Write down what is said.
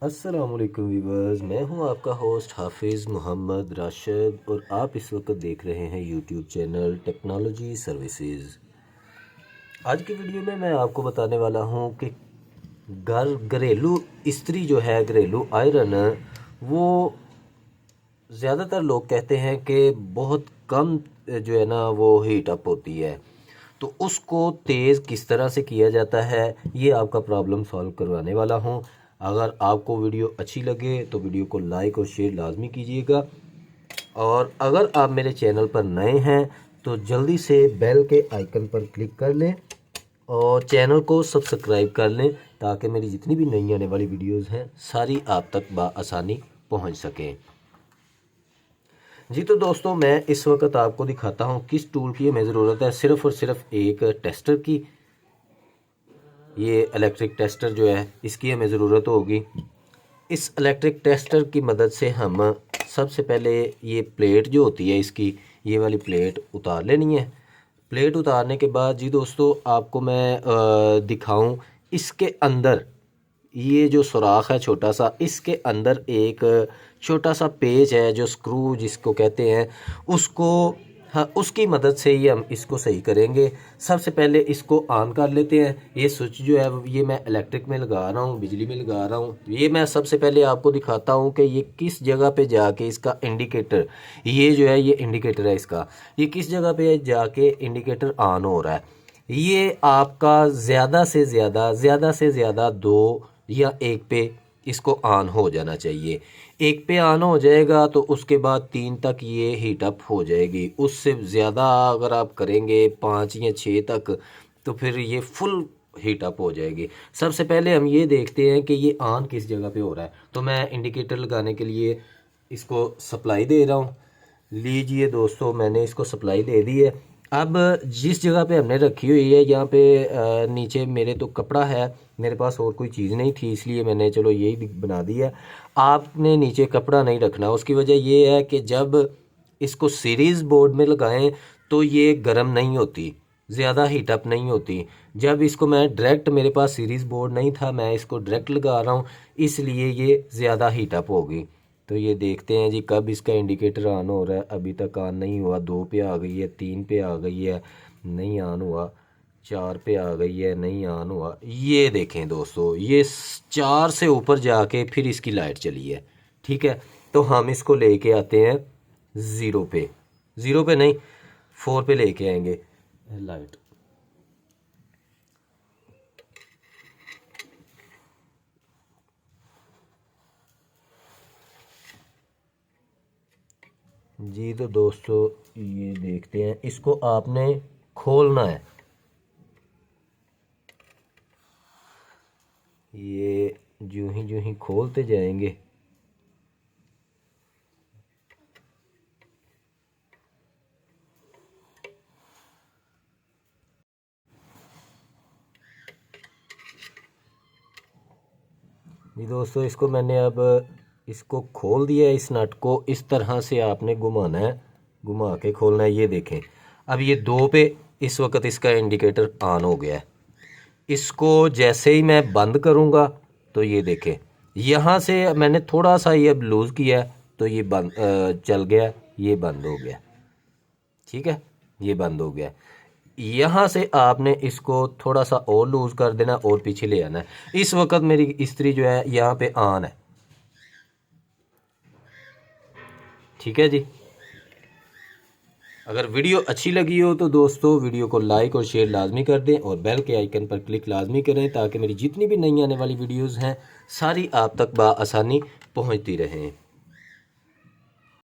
अस्सलामुअलैकुम व्यूवर्स, मैं हूं आपका होस्ट हाफिज़ मोहम्मद राशिद और आप इस वक्त देख रहे हैं यूट्यूब चैनल टेक्नोलॉजी सर्विसेज। आज की वीडियो में मैं आपको बताने वाला हूं कि घरेलू इस्त्री जो है, घरेलू आयरन, वो ज़्यादातर लोग कहते हैं कि बहुत कम जो है ना वो हीट अप होती है, तो उसको तेज़ किस तरह से किया जाता है ये आपका प्रॉब्लम सॉल्व करवाने वाला हूं। अगर आपको वीडियो अच्छी लगे तो वीडियो को लाइक और शेयर लाजमी कीजिएगा, और अगर आप मेरे चैनल पर नए हैं तो जल्दी से बेल के आइकन पर क्लिक कर लें और चैनल को सब्सक्राइब कर लें ताकि मेरी जितनी भी नई आने वाली वीडियोस हैं सारी आप तक बआसानी पहुंच सकें। जी तो दोस्तों, मैं इस वक्त आपको दिखाता हूं किस टूल की हमें ज़रूरत है। सिर्फ़ और सिर्फ एक टेस्टर की, ये इलेक्ट्रिक टेस्टर जो है इसकी हमें ज़रूरत होगी। इस इलेक्ट्रिक टेस्टर की मदद से हम सबसे पहले ये प्लेट जो होती है इसकी, ये वाली प्लेट उतार लेनी है। प्लेट उतारने के बाद जी दोस्तों, आपको मैं दिखाऊं, इसके अंदर ये जो सुराख है छोटा सा, इसके अंदर एक छोटा सा पेच है जो स्क्रू जिसको कहते हैं, उसको हाँ उसकी मदद से ही हम इसको सही करेंगे। सबसे पहले इसको ऑन कर लेते हैं। ये स्विच जो है ये मैं इलेक्ट्रिक में लगा रहा हूँ, बिजली में लगा रहा हूँ। ये मैं सबसे पहले आपको दिखाता हूँ कि ये किस जगह पे जाके इसका इंडिकेटर, ये जो है ये इंडिकेटर है इसका, ये किस जगह पे जाके इंडिकेटर ऑन हो रहा है। ये आपका ज़्यादा से ज़्यादा 2 या 1 पे इसको ऑन हो जाना चाहिए। 1 पे ऑन हो जाएगा तो उसके बाद 3 तक ये हीट अप हो जाएगी। उससे ज़्यादा अगर आप करेंगे 5 या 6 तक तो फिर ये फुल हीट अप हो जाएगी। सबसे पहले हम ये देखते हैं कि ये ऑन किस जगह पे हो रहा है। तो मैं इंडिकेटर लगाने के लिए इसको सप्लाई दे रहा हूँ। लीजिए दोस्तों, मैंने इसको सप्लाई दे दी है। अब जिस जगह पे हमने रखी हुई है यहाँ पे नीचे मेरे तो कपड़ा है, मेरे पास और कोई चीज़ नहीं थी इसलिए मैंने चलो यही बना दिया। आपने नीचे कपड़ा नहीं रखना। उसकी वजह ये है कि जब इसको सीरीज़ बोर्ड में लगाएं तो ये गर्म नहीं होती, ज़्यादा हीटअप नहीं होती। जब इसको मैं डायरेक्ट, मेरे पास सीरीज़ बोर्ड नहीं था, मैं इसको डायरेक्ट लगा रहा हूँ इसलिए ये ज़्यादा हीटअप होगी। तो ये देखते हैं जी कब इसका इंडिकेटर ऑन हो रहा है। अभी तक ऑन नहीं हुआ। 2 पे आ गई है, 3 पे आ गई है, नहीं ऑन हुआ। 4 पे आ गई है, नहीं ऑन हुआ। ये देखें दोस्तों, ये 4 से ऊपर जाके फिर इसकी लाइट चली है। ठीक है, तो हम इसको लेके आते हैं 0 पे, 0 पे नहीं 4 पे लेके आएंगे लाइट। जी तो दोस्तों, ये देखते हैं, इसको आपने खोलना है। ये जो ही खोलते जाएंगे जी दोस्तों, इसको मैंने अब इसको खोल दिया है। इस नट को इस तरह से आपने घुमाना है, घुमा के खोलना है। ये देखें, अब ये 2 पे इस वक्त इसका इंडिकेटर ऑन हो गया है। इसको जैसे ही मैं बंद करूँगा तो ये देखें, यहाँ से मैंने थोड़ा सा ये अब लूज़ किया है तो ये बंद चल गया, ये बंद हो गया। ठीक है, ये बंद हो गया। यहाँ से आपने इसको थोड़ा सा और लूज़ कर देना और पीछे ले आना है। इस वक्त मेरी इस्त्री जो है यहाँ पे ऑन है। ठीक है जी। अगर वीडियो अच्छी लगी हो तो दोस्तों वीडियो को लाइक और शेयर लाजमी कर दें और बेल के आइकन पर क्लिक लाजमी करें ताकि मेरी जितनी भी नई आने वाली वीडियोस हैं सारी आप तक बआसानी पहुंचती रहें।